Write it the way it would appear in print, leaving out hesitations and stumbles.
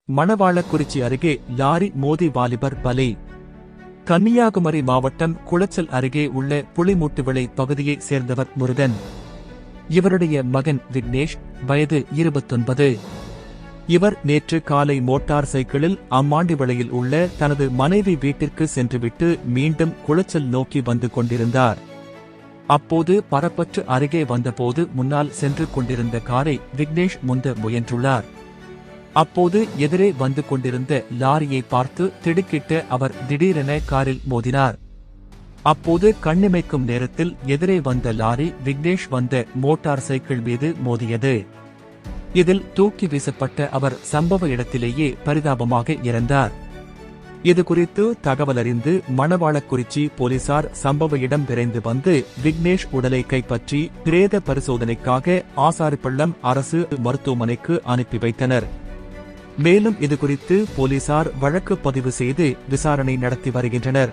மணவாளக்குறிச்சி அருகே லாரி மோதி வாலிபர் பலி. கன்னியாகுமரி மாவட்டம் குளச்சல் அருகே உள்ள புலிமூட்டுவிளை பகுதியைச் சேர்ந்தவர் முருகன். இவருடைய மகன் விக்னேஷ், வயது 29. இவர் நேற்று காலை மோட்டார் சைக்கிளில் அம்மாண்டிவிளையில் உள்ள தனது மனைவி வீட்டிற்கு சென்றுவிட்டு மீண்டும் குளச்சல் நோக்கி வந்து கொண்டிருந்தார். அப்போது பரப்பற்று அருகே வந்தபோது முன்னால் சென்று கொண்டிருந்த காரை விக்னேஷ் முந்த முயன்றுள்ளார். அப்போது எதிரே வந்து கொண்டிருந்த லாரியை பார்த்து திடுக்கிட்ட அவர் திடீரென காரில் மோதினார். அப்போது கண்ணிமைக்கும் நேரத்தில் எதிரே வந்த லாரி விக்னேஷ் வந்த மோட்டார் சைக்கிள் மீது மோதியது. இதில் தூக்கி வீசப்பட்ட அவர் சம்பவ இடத்திலேயே பரிதாபமாக இறந்தார். இதுகுறித்து தகவலறிந்து மணவாளக்குறிச்சி போலீசார் சம்பவ இடம் விரைந்து வந்து விக்னேஷ் உடலை கைப்பற்றி பிரேத பரிசோதனைக்காக ஆசாரிப்பள்ளம் அரசு மருத்துவமனைக்கு அனுப்பி வைத்தனர். மேலும் இதுகுறித்து போலீசார் வழக்கு பதிவு செய்து விசாரணை நடத்தி வருகின்றனர்.